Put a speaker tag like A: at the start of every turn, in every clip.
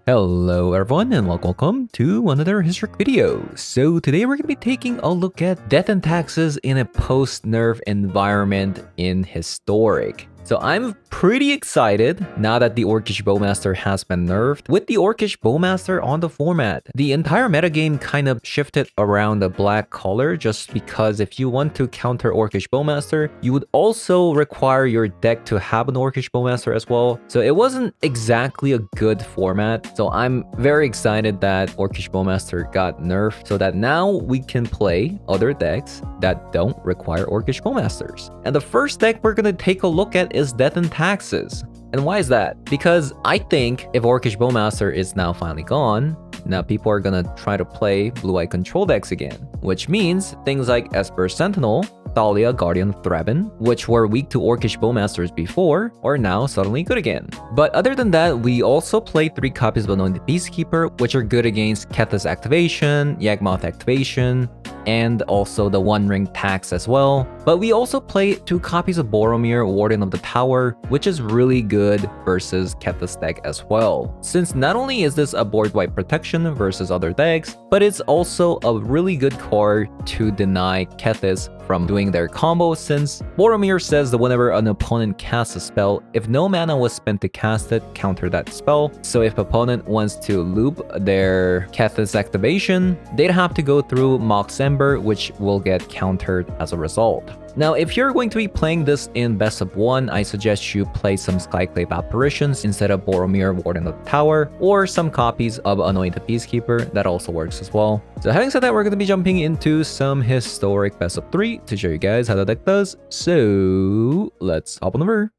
A: Hello everyone and welcome to another historic video. So today we're going to be taking a look at death and taxes in a post-nerf environment in historic. So I'm pretty excited now that the Orcish Bowmaster has been nerfed. With the Orcish Bowmaster on the format, the entire metagame kind of shifted around the black color just because if you want to counter Orcish Bowmaster, you would also require your deck to have an Orcish Bowmaster as well. So it wasn't exactly a good format. So I'm very excited that Orcish Bowmaster got nerfed so that now we can play other decks that don't require Orcish Bowmasters. And the first deck we're going to take a look at is Death and Taxes. And why is that? Because I think if Orcish Bowmaster is now finally gone, now people are gonna try to play blue-eye control decks again, which means things like Esper Sentinel, Thalia, Guardian of Thraben, which were weak to Orcish Bowmasters before, are now suddenly good again. But other than that, we also play 3 copies of Anointed Peacekeeper, which are good against Kethis activation, Yawgmoth activation, and also the One Ring tax as well. But we also play 2 copies of Boromir, Warden of the Tower, which is really good versus Kethis deck as well. Since not only is this a board wipe protection versus other decks, but it's also a really good card to deny Kethis from doing their combo, since Boromir says that whenever an opponent casts a spell, if no mana was spent to cast it, counter that spell. So if opponent wants to loop their Kethis activation, they'd have to go through Mox Ember, which will get countered as a result. Now, if you're going to be playing this in best of 1, I suggest you play some Skyclave Apparitions instead of Boromir, Warden of the Tower, or some copies of Anointed Peacekeeper. That also works as well. So having said that, we're going to be jumping into some historic best of 3 to show you guys how the deck does. So let's hop on over.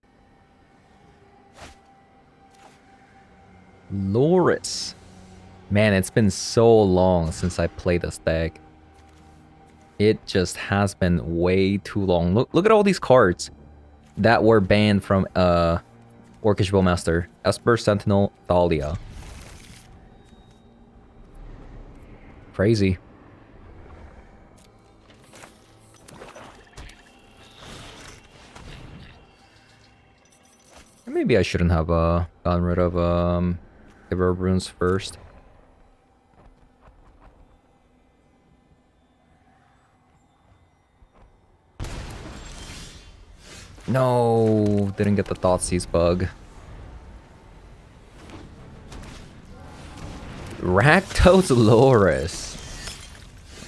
A: Loris. Man, it's been so long since I played this deck. It just has been way too long. Look at all these cards that were banned from Orcish Bowmaster. Esper, Sentinel, Thalia. Crazy. Maybe I shouldn't have gotten rid of Giver of Runes first. No, didn't get the Thoughtseize bug. Rakdos Loris.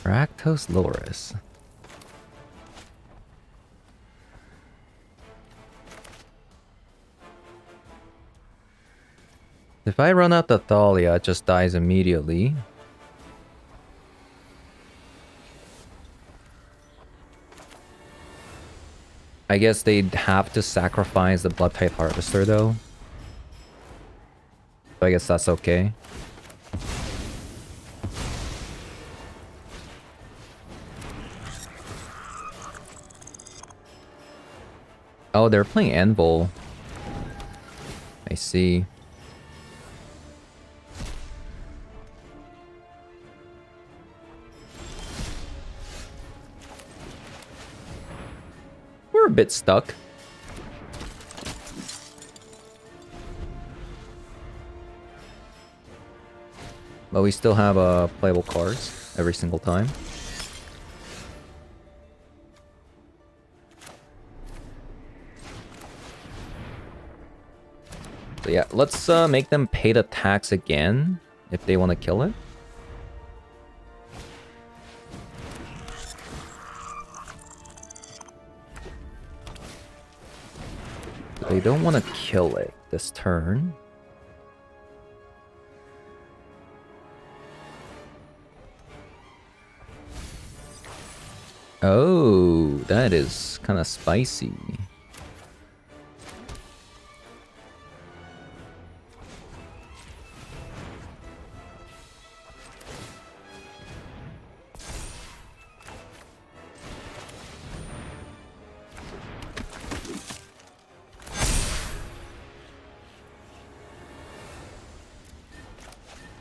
A: Rakdos Loris. If I run out the Thalia, it just dies immediately. I guess they'd have to sacrifice the Bloodtithe Harvester though. So I guess that's okay. Oh, they're playing Anvil. I see. We're a bit stuck. But we still have playable cards every single time. So yeah, let's make them pay the tax again if they want to kill it. They don't want to kill it this turn. Oh, that is kind of spicy.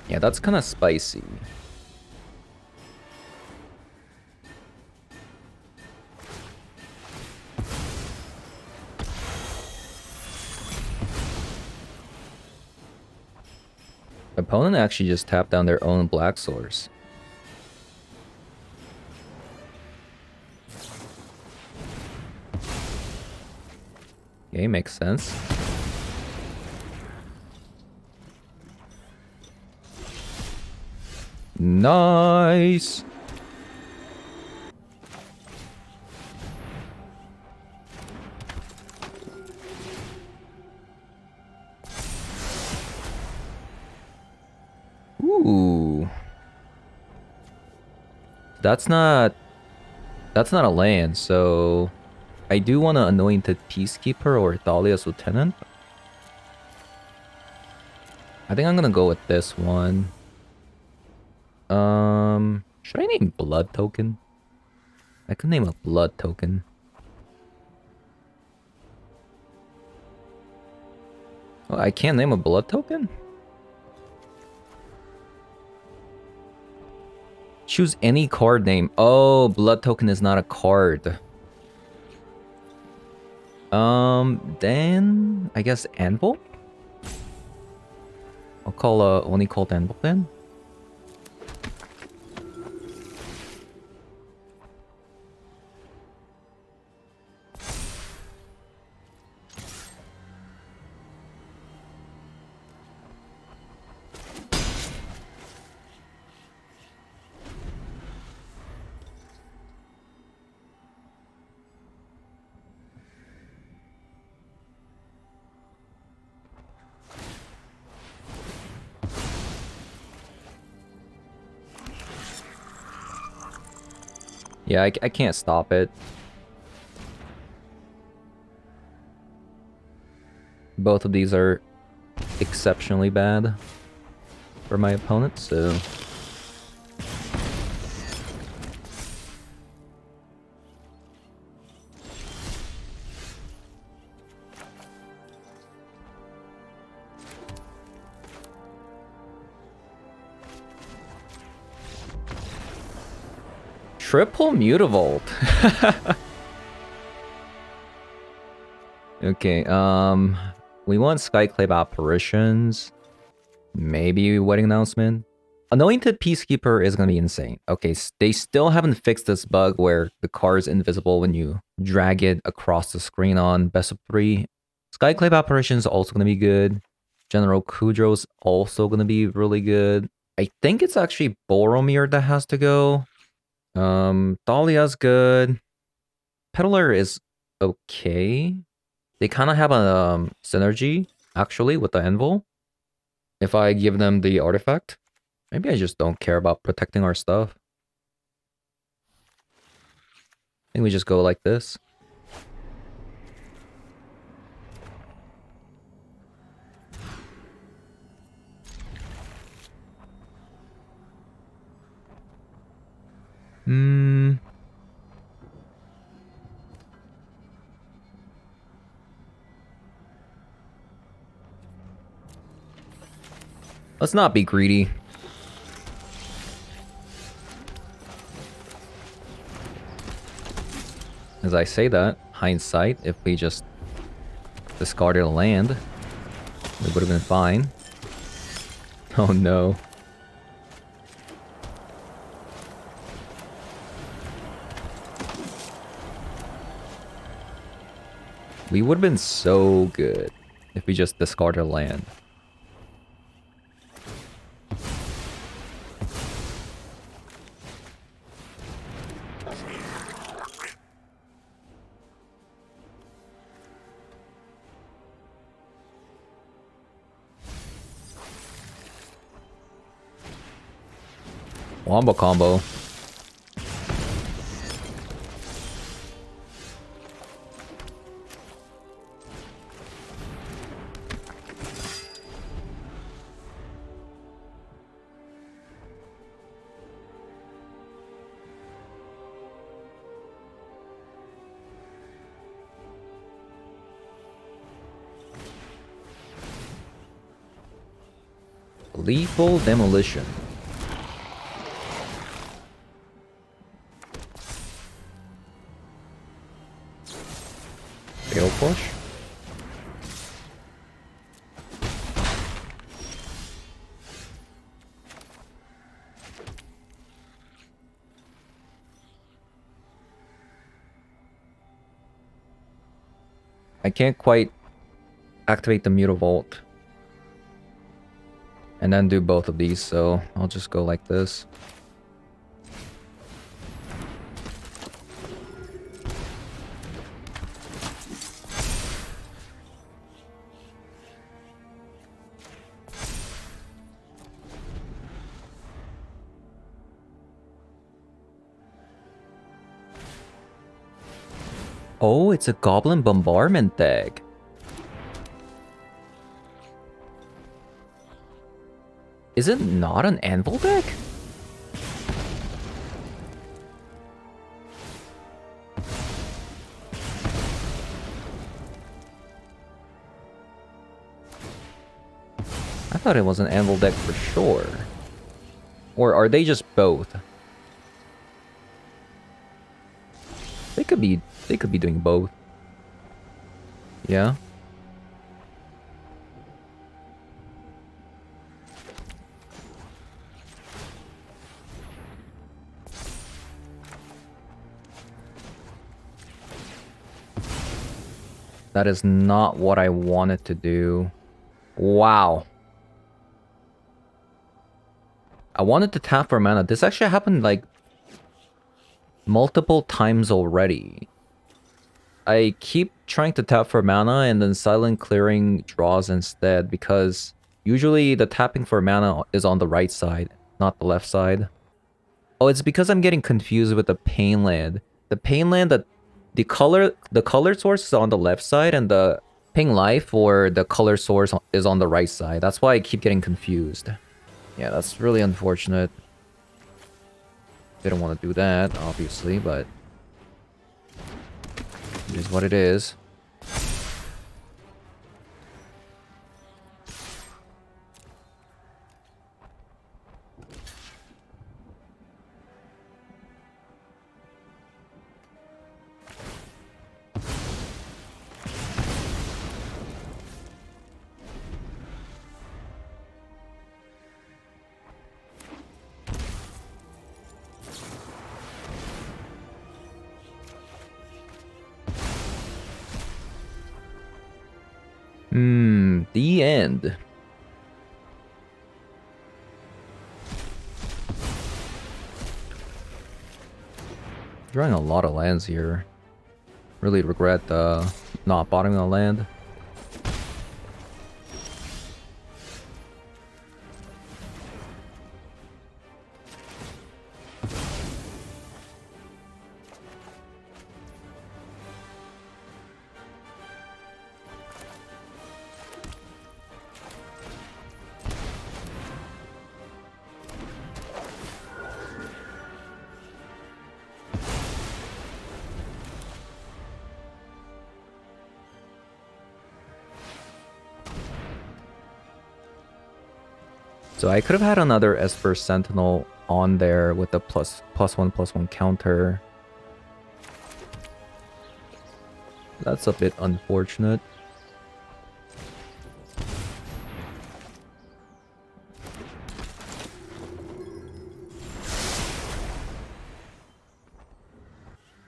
A: Yeah, that's kind of spicy. Opponent actually just tapped down their own black source. Okay, makes sense. Nice! Ooh. That's not a land, so I do want an Anointed Peacekeeper or Thalia's Lieutenant. I think I'm gonna go with this one. Should I name Blood Token? I could name a Blood Token. Oh, I can't name a Blood Token? Choose any card name. Oh, Blood Token is not a card. Then I guess Anvil? I'll call only called Anvil then. Yeah, I can't stop it. Both of these are exceptionally bad for my opponent, so... Triple Mutavault. Okay, we want Skyclave Apparitions. Maybe Wedding Announcement. Anointed Peacekeeper is gonna be insane. Okay, they still haven't fixed this bug where the card's invisible when you drag it across the screen on best of 3. Skyclave Apparitions is also gonna be good. General Kudro's also gonna be really good. I think it's actually Boromir that has to go. Thalia's good. Peddler is okay. They kind of have a synergy, actually, with the Anvil. If I give them the artifact. Maybe I just don't care about protecting our stuff. I think we just go like this. Let's not be greedy. As I say that, hindsight, if we just discarded a land, it would have been fine. Oh no. We would have been so good if we just discarded a land. Wombo combo. Lethal Demolition. Fatal Push. I can't quite activate the Mutavault and then do both of these, so I'll just go like this. Oh, it's a Goblin Bombardment deck. Is it not an Anvil deck? I thought it was an Anvil deck for sure. Or are they just both? They could be doing both. Yeah. That is not what I wanted to do. Wow. I wanted to tap for mana. This actually happened like multiple times already. I keep trying to tap for mana and then silent clearing draws instead because usually the tapping for mana is on the right side, not the left side. Oh, it's because I'm getting confused with the pain land. The pain land, the color source is on the left side and the ping life or the color source is on the right side. That's why I keep getting confused. Yeah, that's really unfortunate. They don't want to do that, obviously, but it is what it is. The end. Drawing a lot of lands here. Really regret not bottoming a land. So I could have had another Esper Sentinel on there with the +1/+1 counter. That's a bit unfortunate.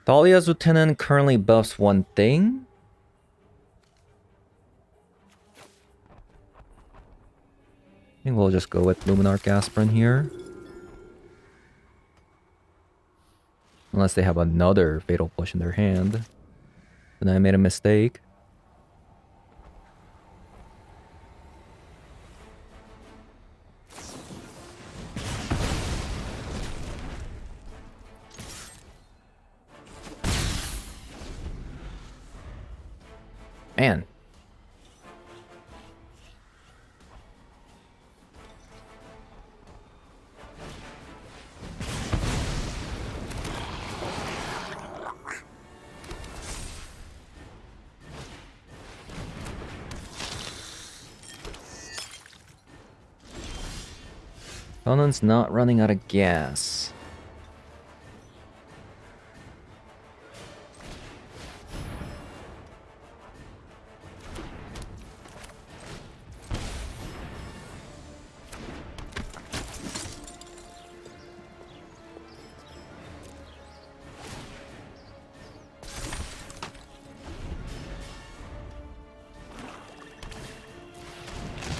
A: Thalia's Lieutenant currently buffs one thing. I think we'll just go with Luminarch Aspirin here. Unless they have another Fatal Push in their hand. Then I made a mistake. Man. Conan's not running out of gas.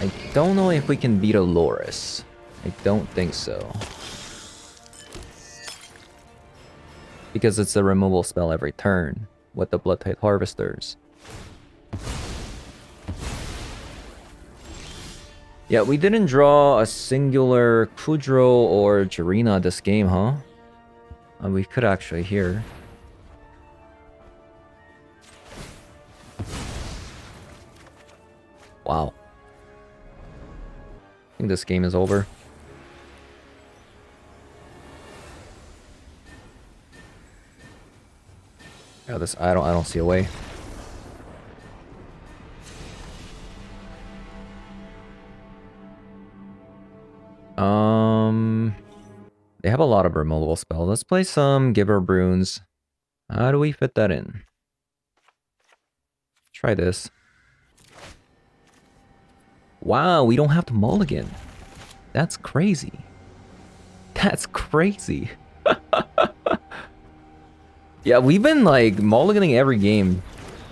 A: I don't know if we can beat a Loris. I don't think so. Because it's a removal spell every turn with the Bloodtide Harvesters. Yeah, we didn't draw a singular Kudro or Jirina this game, huh? We could actually here. Wow. I think this game is over. Yeah, this I don't see a way. They have a lot of removal spells. Let's play some Giver Runes. How do we fit that in? Try this. Wow, we don't have to mulligan. That's crazy. That's crazy. Yeah, we've been like mulliganing every game.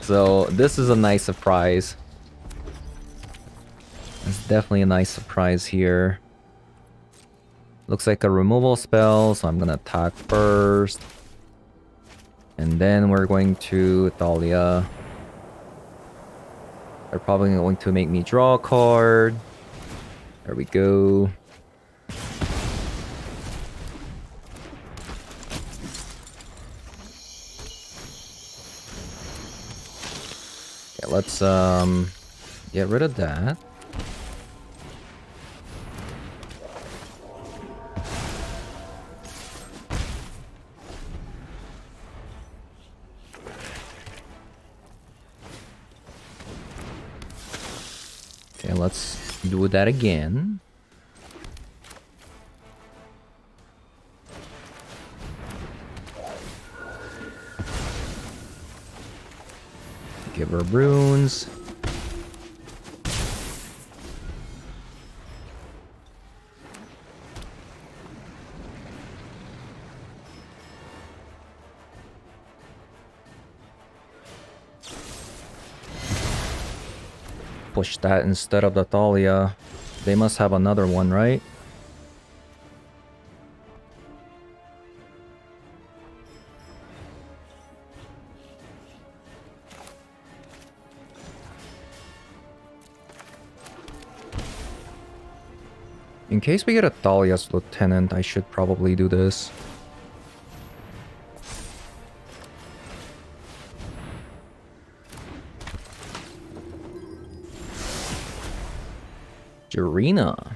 A: So this is a nice surprise. It's definitely a nice surprise here. Looks like a removal spell, so I'm gonna attack first. And then we're going to Thalia. They're probably going to make me draw a card. There we go. Yeah, let's get rid of that. Okay, let's do that again. Give her runes. Push that instead of the Thalia. They must have another one, right? In case we get a Thalia's Lieutenant, I should probably do this. Jirina.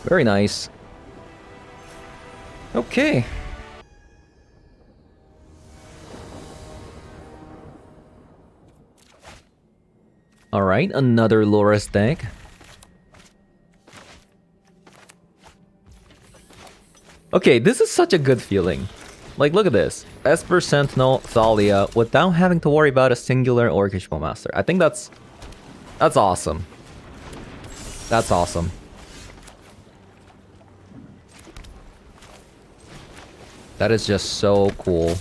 A: Very nice. Okay. Alright, another Loris deck. Okay, this is such a good feeling. Like, look at this. Esper, Sentinel, Thalia, without having to worry about a singular Orcish Bowmaster. I think that's awesome. That's awesome. That is just so cool.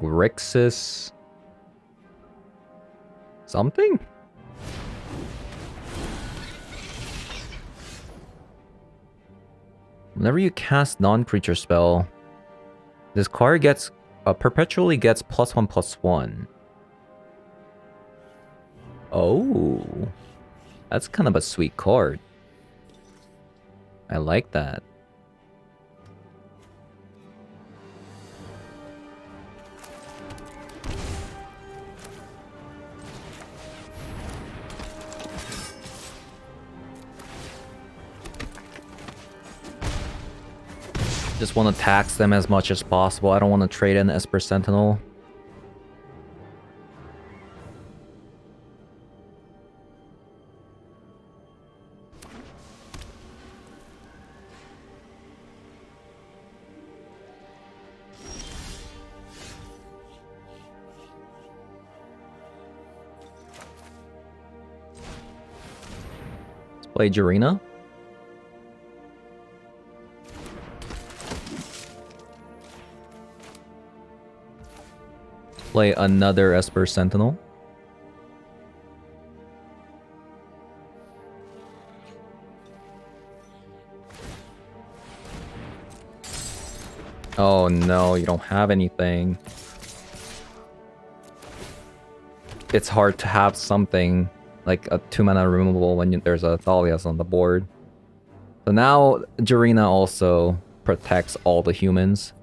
A: Grixis. Something? Whenever you cast non-creature spell, this card gets perpetually gets +1/+1. Oh, that's kind of a sweet card. I like that. Just want to tax them as much as possible. I don't want to trade in Esper Sentinel. Let's play Jarina. Play another Esper Sentinel. Oh no, you don't have anything. It's hard to have something like a 2-mana removable when there's a Thalia on the board. So now Jarina also protects all the humans.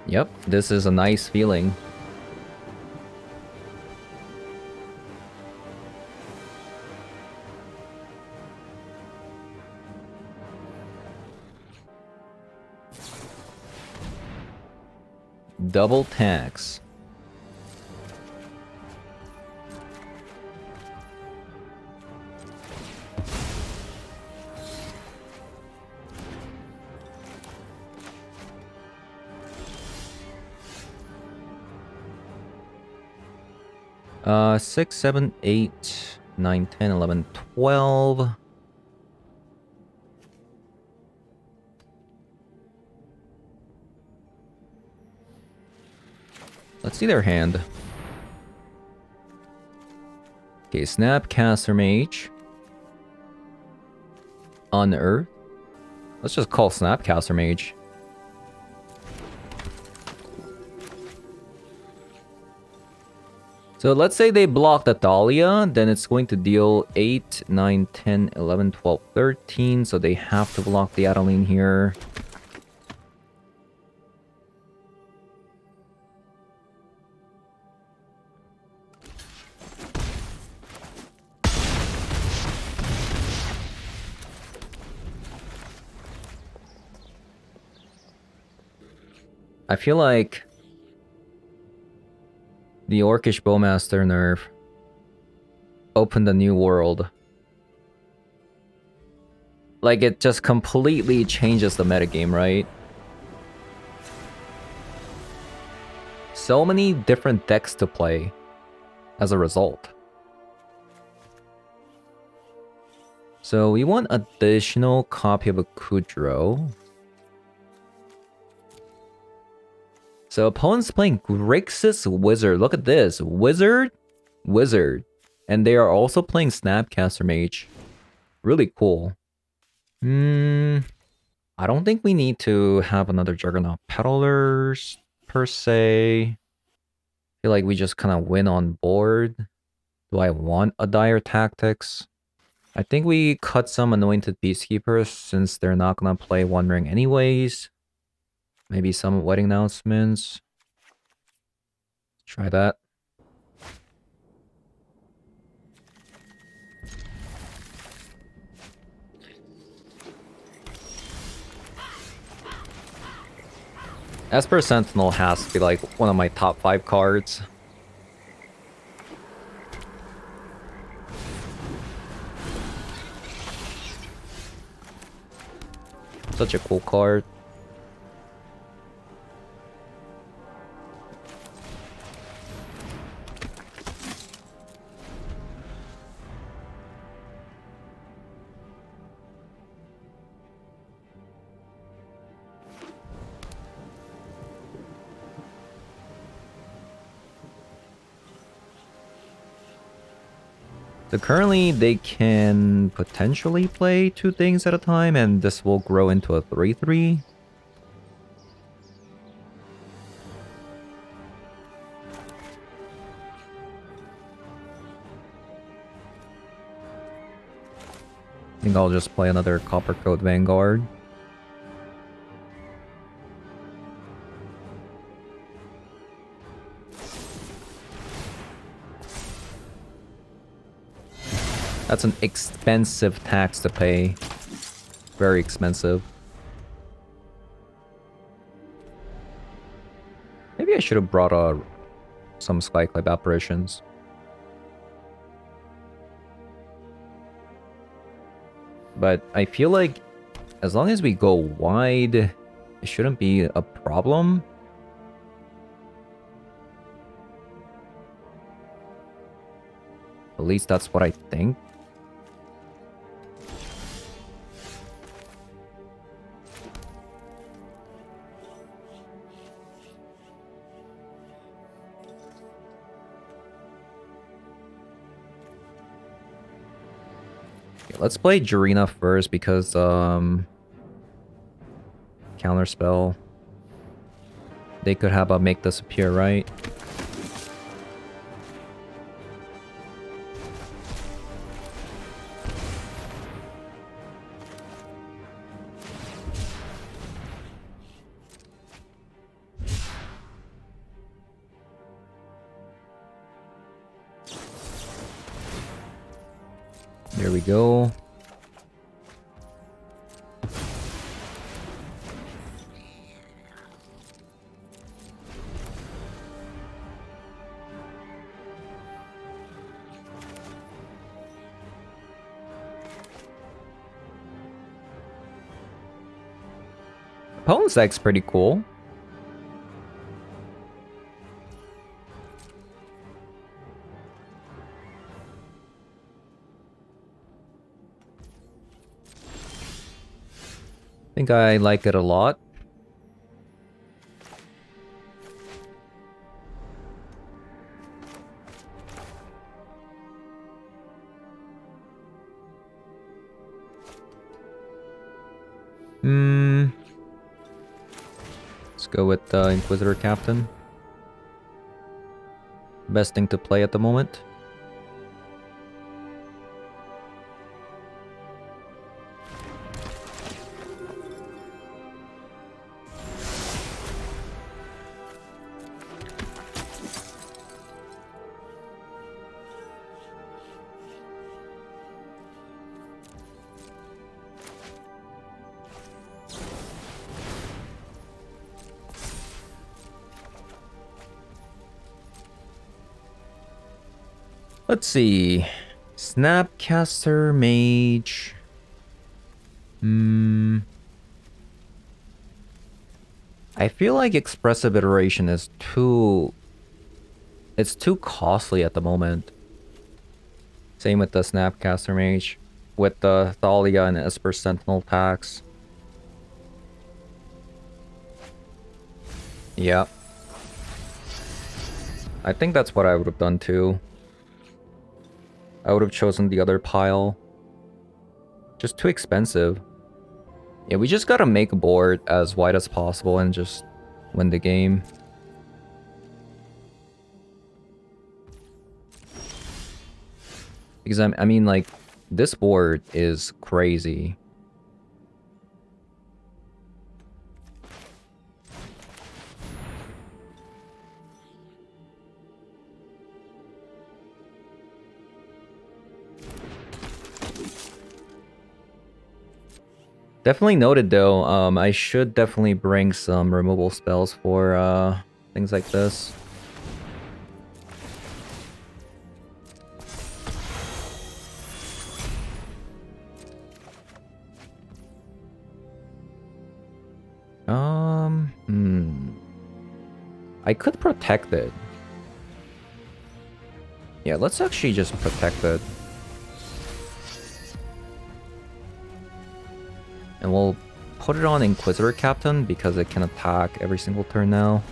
A: Yep, this is a nice feeling. Double tax. Six, 7, 8, 9, 10, 11, 12. Let's see their hand. Okay, Snapcaster Mage. Unearth. Let's just call Snapcaster Mage. So let's say they block the Thalia, then it's going to deal 8, 9, 10, 11, 12, 13. So they have to block the Eldraine here. I feel like the Orcish Bowmaster nerf opened a new world. Like, it just completely changes the metagame, right? So many different decks to play as a result. So we want additional copy of a Kudrow. So opponent's playing Grixis Wizard. Look at this. Wizard. And they are also playing Snapcaster Mage. Really cool. I don't think we need to have another Juggernaut Peddlers, per se. I feel like we just kind of win on board. Do I want a Dire Tactics? I think we cut some Anointed Peacekeepers since they're not going to play One Ring anyways. Maybe some wedding announcements. Try that. Esper Sentinel has to be like one of my top 5 cards. Such a cool card. So currently they can potentially play 2 things at a time, and this will grow into a 3/3. I think I'll just play another Copper Code Vanguard. That's an expensive tax to pay. Very expensive. Maybe I should have brought some Skyclip apparitions. But I feel like as long as we go wide, it shouldn't be a problem. At least that's what I think. Okay, let's play Jarina first because counterspell. They could have a make this appear, right? There we go. Opponent's deck's pretty cool. I think I like it a lot. Let's go with the Inquisitor Captain. Best thing to play at the moment. Let's see. Snapcaster Mage. I feel like Expressive Iteration is too... It's too costly at the moment. Same with the Snapcaster Mage. With the Thalia and Esper Sentinel packs. Yeah. I think that's what I would have done too. I would have chosen the other pile. Just too expensive. Yeah, we just gotta make a board as wide as possible and just win the game. Because I mean, like, this board is crazy. Definitely noted though, I should definitely bring some removal spells for things like this. I could protect it. Yeah, let's actually just protect it. And we'll put it on Inquisitor Captain because it can attack every single turn now.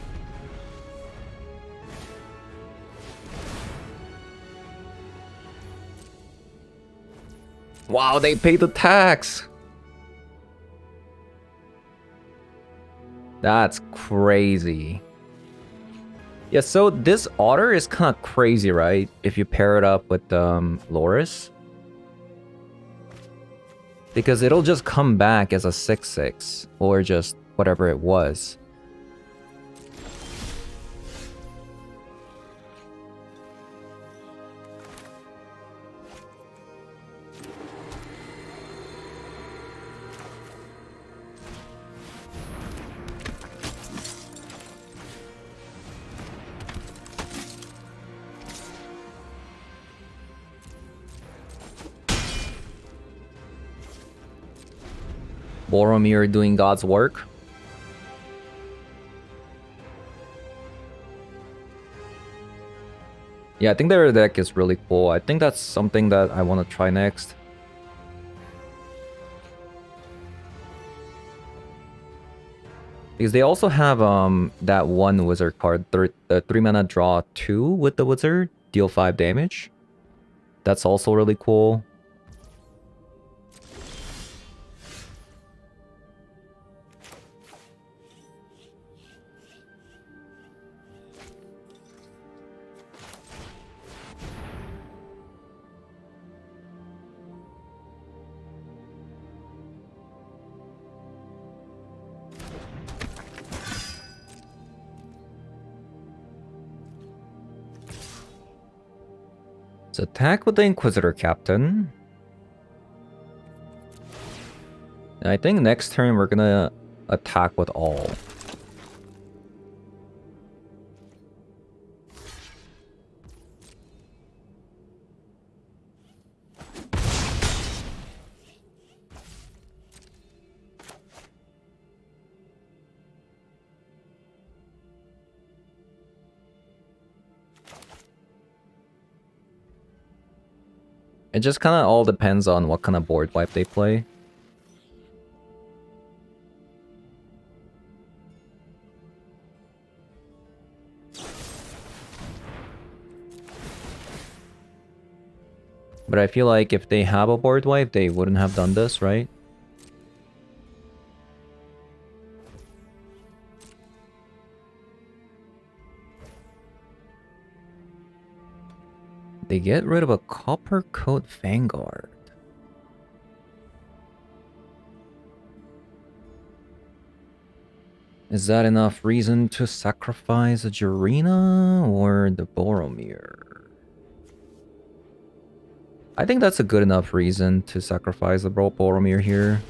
A: Wow, they paid the tax! That's crazy. Yeah, so this otter is kind of crazy, right? If you pair it up with Loris. Because it'll just come back as a 6/6, or just whatever it was. Boromir doing God's work. Yeah, I think their deck is really cool. I think that's something that I want to try next. Because they also have that one wizard card, the 3 mana draw 2 with the wizard, deal 5 damage. That's also really cool. Let's attack with the Inquisitor Captain. And I think next turn we're gonna attack with all. It just kind of all depends on what kind of board wipe they play. But I feel like if they have a board wipe, they wouldn't have done this, right? They get rid of a Copper Coat Vanguard. Is that enough reason to sacrifice a Jarina or the Boromir? I think that's a good enough reason to sacrifice the Boromir here.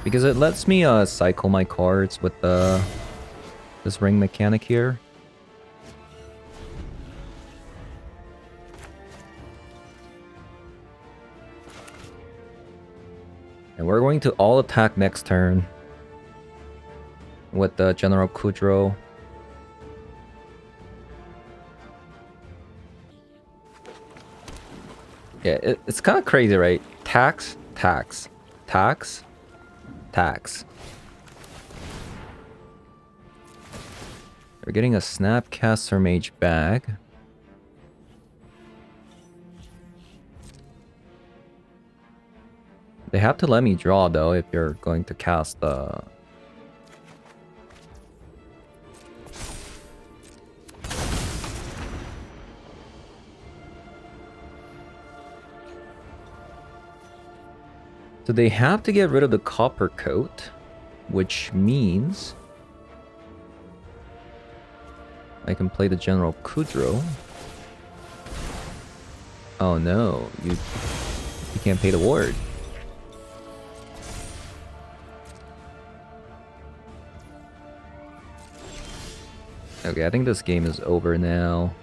A: Because it lets me cycle my cards with this ring mechanic here. And we're going to all attack next turn with the General Kudrow. Yeah, it's kind of crazy, right? Tax, tax, tax, tax. We're getting a Snapcaster Mage bag. They have to let me draw though if you're going to cast the... So they have to get rid of the Copper Coat, which means I can play the General Kudrow. Oh no, you can't pay the ward. Okay, I think this game is over now.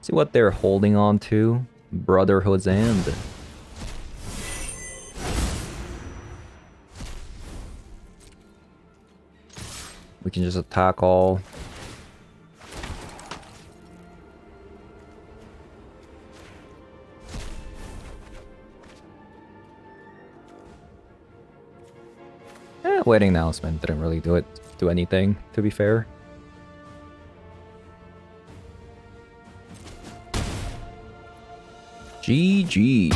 A: See what they're holding on to? Brotherhood's End. We can just attack all. Wedding announcement didn't really do anything, to be fair. GG.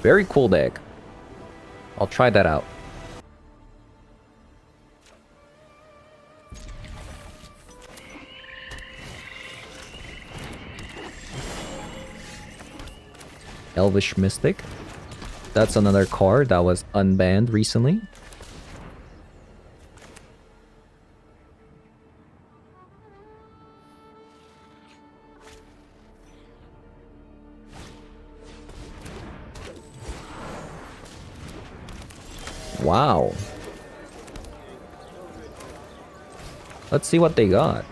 A: Very cool deck. I'll try that out. Elvish Mystic. That's another card that was unbanned recently. Wow. Let's see what they got.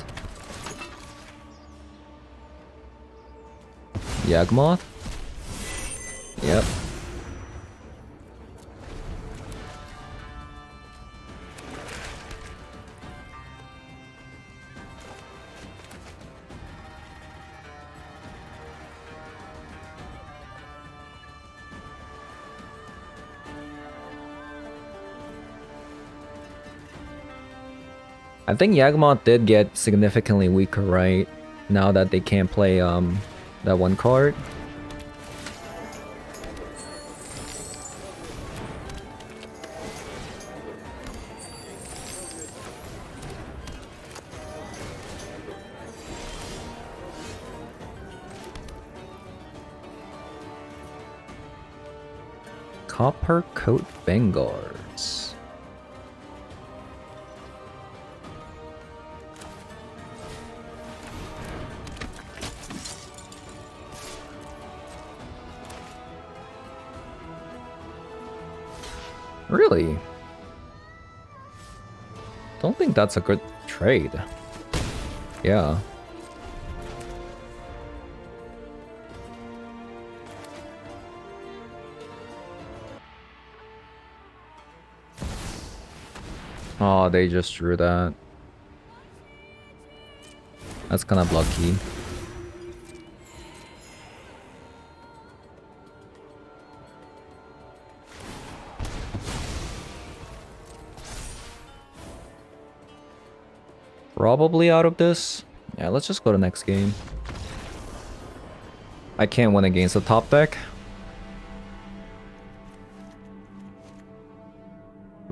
A: Yawgmoth? Yep. I think Yawgmoth did get significantly weaker, right? Now that they can't play that one card. Copper Coat Vanguards. Really? Don't think that's a good trade. Yeah. Oh, they just drew that. That's kind of lucky. Probably out of this. Yeah, let's just go to next game. I can't win against the top deck.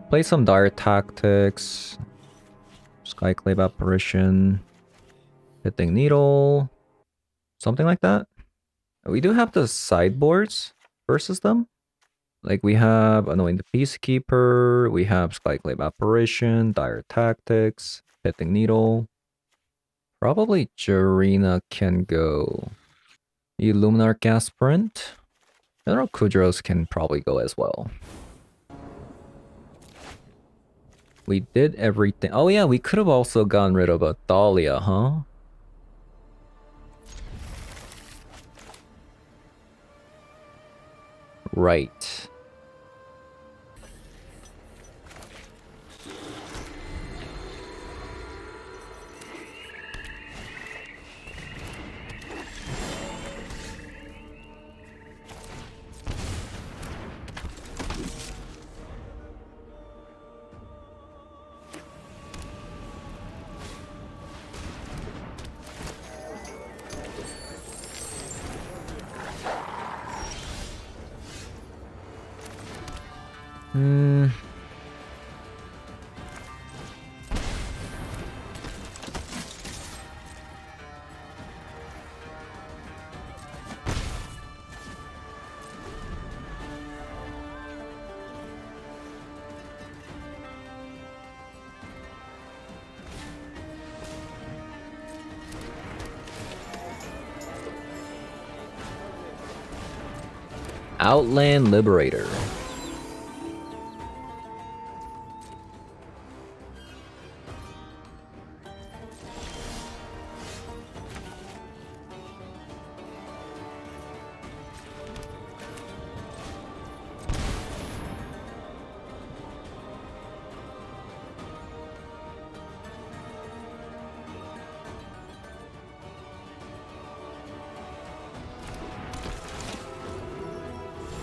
A: Play some Dire Tactics. Skyclave Apparition. Hitting Needle. Something like that. We do have the sideboards versus them. Like we have Annoying the Peacekeeper. We have Skyclave Apparition. Dire Tactics. Hitting Needle. Probably Jarina can go. Illuminarch Aspirant. General Kudros can probably go as well. We did everything. Oh yeah, we could have also gotten rid of a Thalia, huh? Right. Outland Liberator.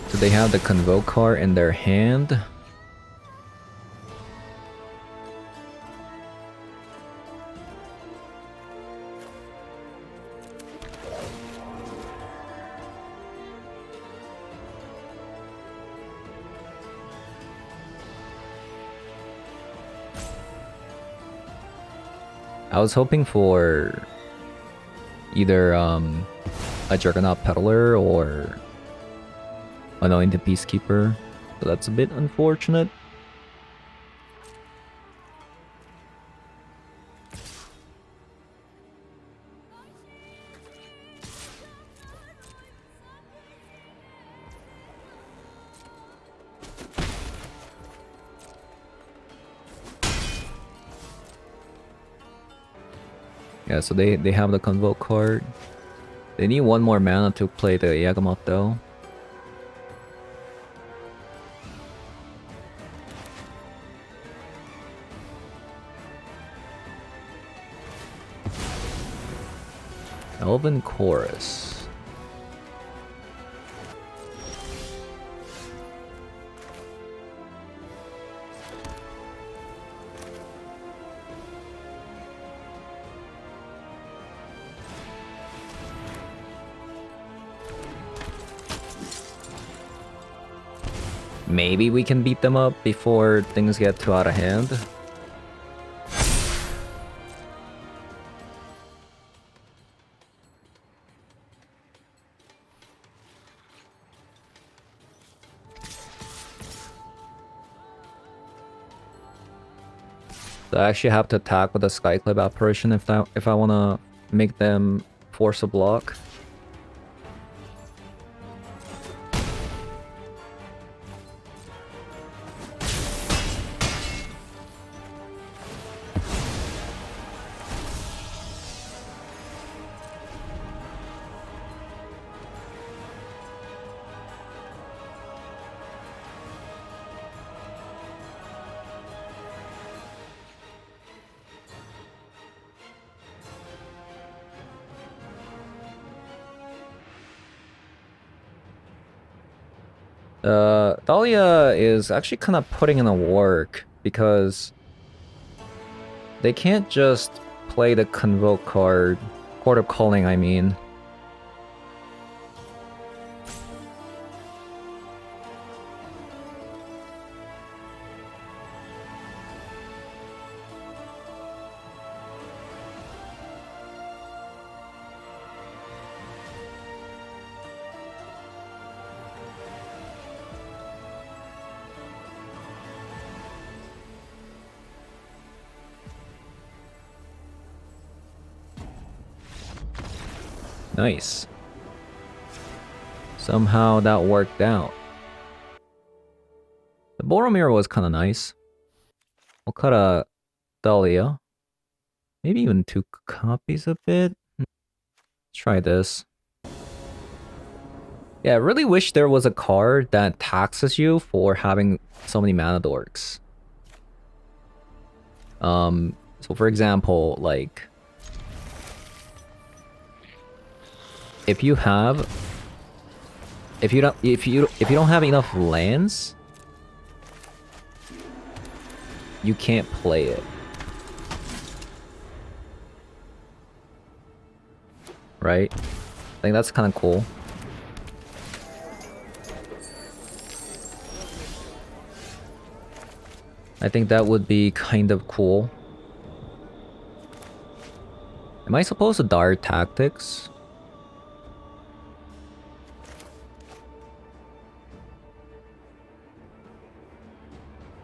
A: Do they have the Convoke card in their hand? I was hoping for either a Juggernaut Peddler or Annoying the Peacekeeper, so that's a bit unfortunate. Yeah, so they have the Convoke card. They need one more mana to play the Yagamoth though. Elven Chorus. Maybe we can beat them up before things get too out of hand. So I actually have to attack with a Skyclip apparition if I wanna make them force a block. Thalia is actually kind of putting in a work because they can't just play the Convoke card, Court of Calling, I mean. Nice. Somehow that worked out. The Boromir was kind of nice. We'll cut a Thalia. Maybe even 2 copies of it. Let's try this. Yeah, I really wish there was a card that taxes you for having so many mana dorks. So for example, like if you don't have enough lands, you can't play it. Right? I think that's kind of cool. I think that would be kind of cool. Am I supposed to Dire Tactics?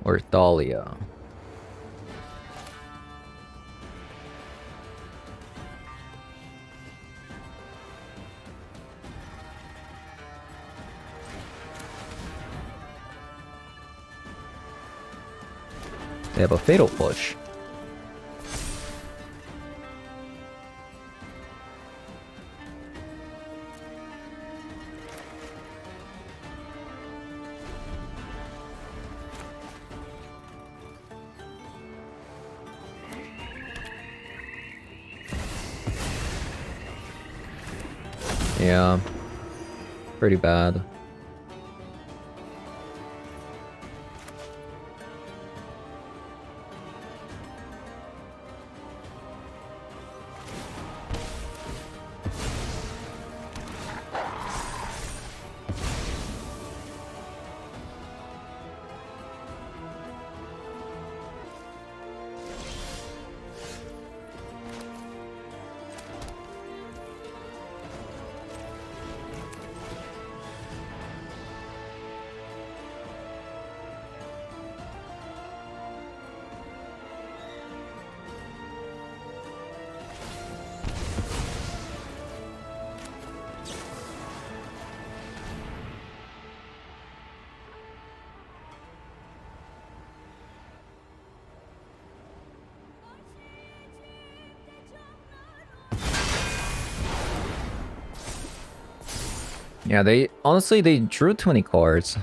A: Or Thalia? They have a Fatal Push. Yeah, pretty bad. Yeah, they honestly they drew 20 cards.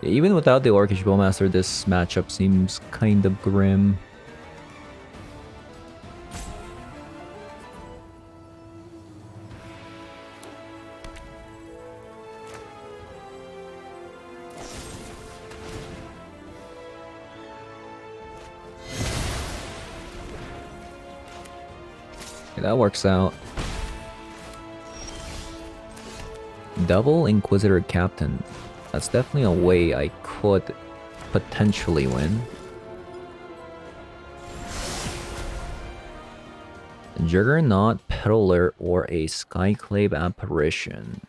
A: Even without the Orcish Bowmaster, this matchup seems kind of grim. Okay, that works out. Double Inquisitor Captain. That's definitely a way I could potentially win. Juggernaut, Peddler, or a Skyclave Apparition.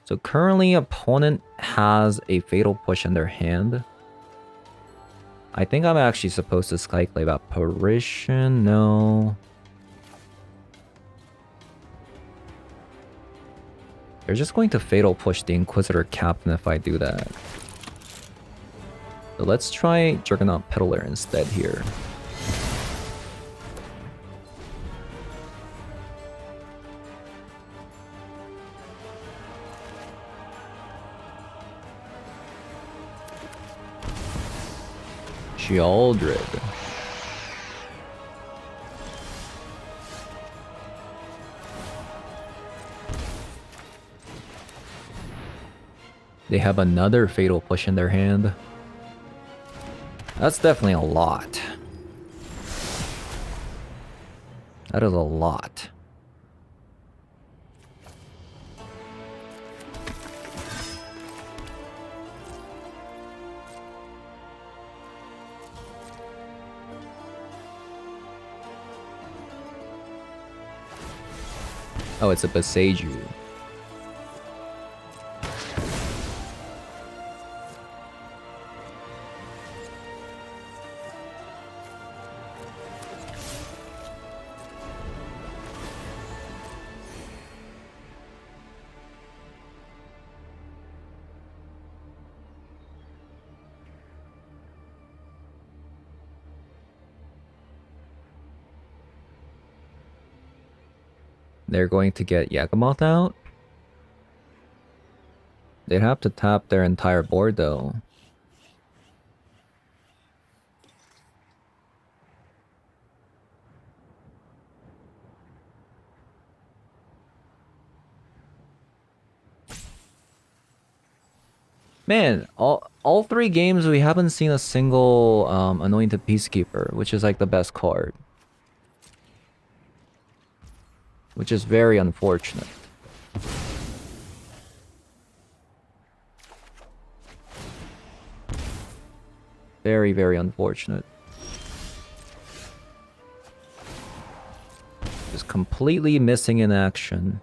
A: So currently opponent has a Fatal Push in their hand. I think I'm actually supposed to Skyclave Apparition. No. They're just going to Fatal Push the Inquisitor Captain if I do that. So let's try Juggernaut Peddler instead here. Sheoldred. They have another Fatal Push in their hand. That's definitely a lot. That is a lot. Oh, it's a Beseiju. They're going to get Yagamoth out. They'd have to tap their entire board though. Man, all three games we haven't seen a single Anointed Peacekeeper, which is like the best card. Which is very unfortunate. Very, very unfortunate. Just completely missing in action.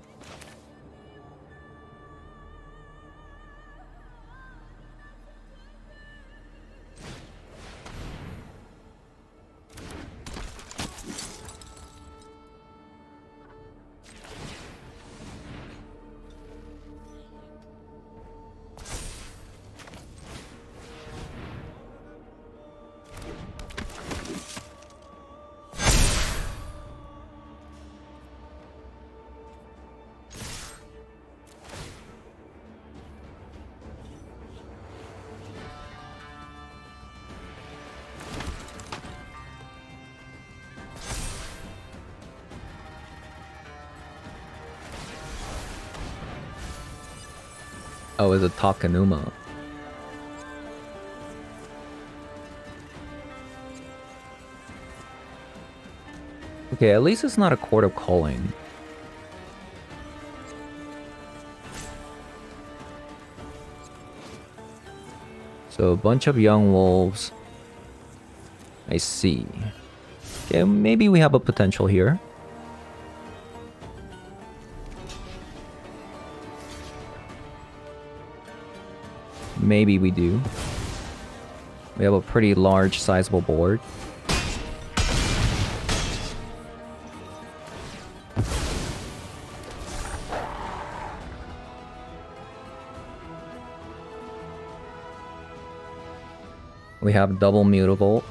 A: Oh, is it Takanuma? Okay, at least it's not a Court of Calling. So a bunch of young wolves. I see. Okay, maybe we have a potential here. Maybe we do. We have a pretty large, sizable board. We have double Mutavault.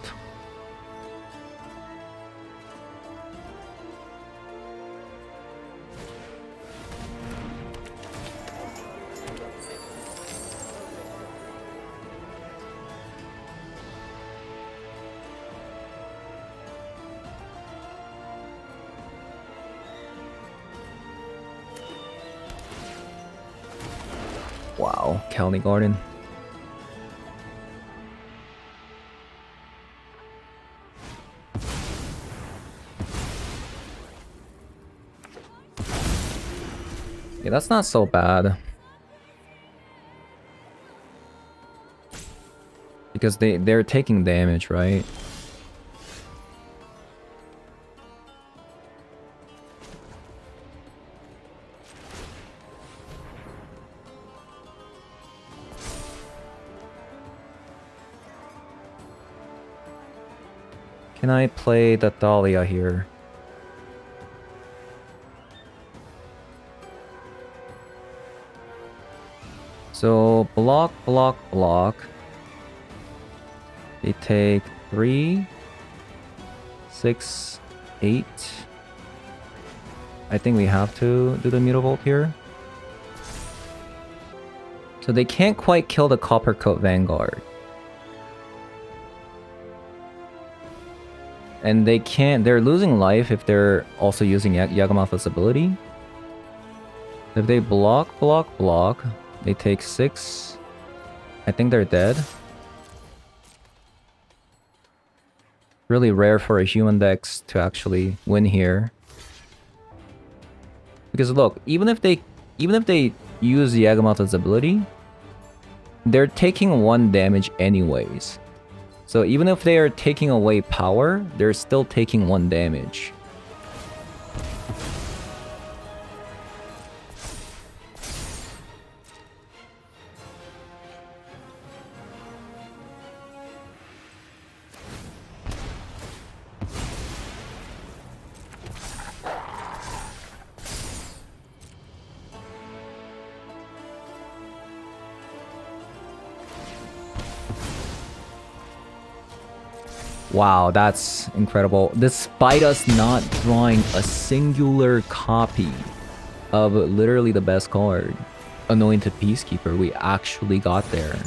A: Wow, County Garden. Yeah, that's not so bad. Because they're taking damage, right? Can I play the Thalia here? So block, block, block. They take 3, 6, 8. I think we have to do the Mutavault here. So they can't quite kill the Copper Coat Vanguard. And they're losing life if they're also using Yagamatha's ability. If they block, block, block, they take 6. I think they're dead. Really rare for a human dex to actually win here. Because look, even if they use Yagamatha's ability, they're taking 1 damage anyways. So even if they are taking away power, they're still taking 1 damage. Wow, that's incredible. Despite us not drawing a singular copy of literally the best card, Anointed Peacekeeper, we actually got there.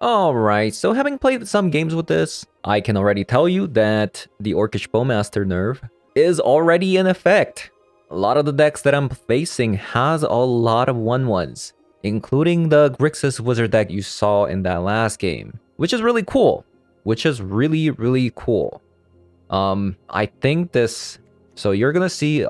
A: Alright, so having played some games with this, I can already tell you that the Orcish Bowmaster nerf is already in effect. A lot of the decks that I'm facing has a lot of 1/1s, including the Grixis Wizard deck you saw in that last game. Which is really cool. Which is really, really cool. I think this... So you're gonna see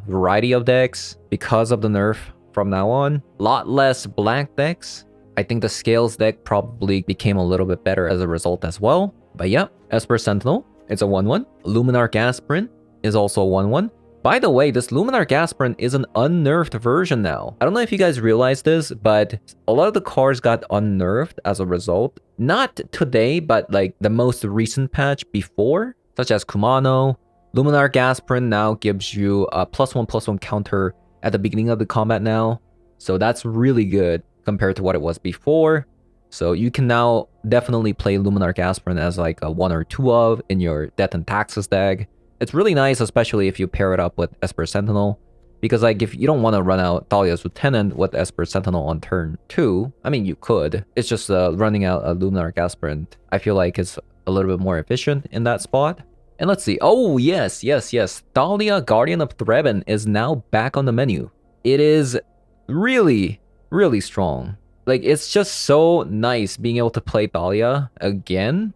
A: variety of decks because of the nerf from now on. A lot less black decks. I think the Scales deck probably became a little bit better as a result as well. But yeah, Esper Sentinel, it's a 1/1. Luminarch Aspirant is also a 1/1. By the way, this Luminarch Aspirant is an unnerfed version now. I don't know if you guys realize this, but a lot of the cards got unnerfed as a result. Not today, but like the most recent patch before, such as Kumano. Luminarch Aspirant now gives you a +1/+1 counter at the beginning of the combat now. So that's really good compared to what it was before. So you can now definitely play Luminarch Aspirant as like a 1 or 2 of in your Death and Taxes deck. It's really nice, especially if you pair it up with Esper Sentinel. Because like if you don't want to run out Thalia's Lieutenant with Esper Sentinel on turn 2, I mean you could. It's just running out a Luminarch Aspirant. I feel like it's a little bit more efficient in that spot. And let's see. Oh yes, yes, yes. Thalia Guardian of Threben is now back on the menu. It is really, really strong. Like it's just so nice being able to play Thalia again.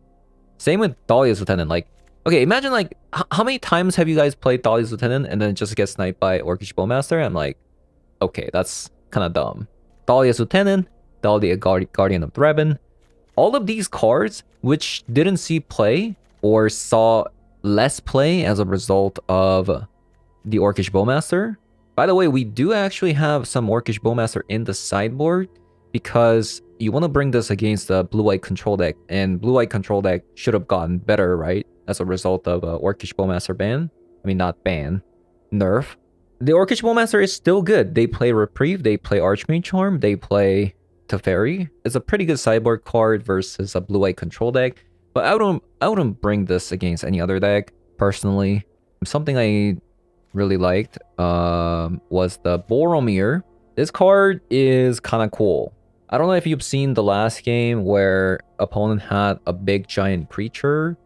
A: Same with Thalia's Lieutenant. Like, okay, imagine like, how many times have you guys played Thalia's Lieutenant and then just get sniped by Orcish Bowmaster? I'm like, okay, that's kind of dumb. Thalia's Lieutenant, Thalia Guardian of Threben. All of these cards, which didn't see play or saw less play as a result of the Orcish Bowmaster. By the way, we do actually have some Orcish Bowmaster in the sideboard because you want to bring this against the blue-white control deck, and blue-white control deck should have gotten better, right? As a result of Orcish Bowmaster ban. I mean, not ban. Nerf. The Orcish Bowmaster is still good. They play Reprieve, they play Archmage Charm, they play Teferi. It's a pretty good sideboard card versus a blue-white control deck, but I wouldn't bring this against any other deck, personally. Something I really liked was the Boromir. This card is kind of cool. I don't know if you've seen the last game where opponent had a big giant creature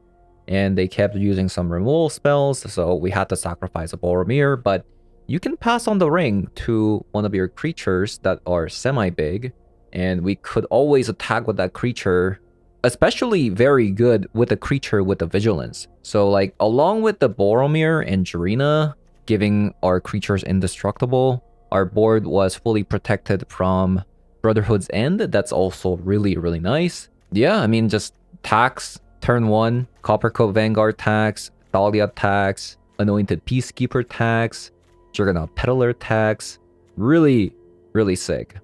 A: and they kept using some removal spells, so we had to sacrifice a Boromir, but you can pass on the ring to one of your creatures that are semi-big, and we could always attack with that creature, especially very good with a creature with the vigilance. So like along with the Boromir and Jarina giving our creatures indestructible, our board was fully protected from Brotherhood's End. That's also really, really nice. Yeah, I mean, just tax, turn 1, Coppercoat Vanguard tax, Thalia tax, Anointed Peacekeeper tax, Juggernaut Peddler tax. Really, really sick.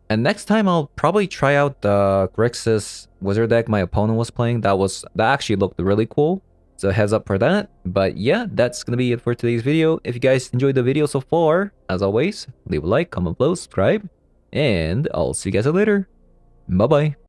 A: And next time I'll probably try out the Grixis Wizard deck my opponent was playing. That actually looked really cool. So heads up for that. But yeah, that's gonna be it for today's video. If you guys enjoyed the video so far, as always, leave a like, comment below, subscribe, and I'll see you guys later. Bye bye.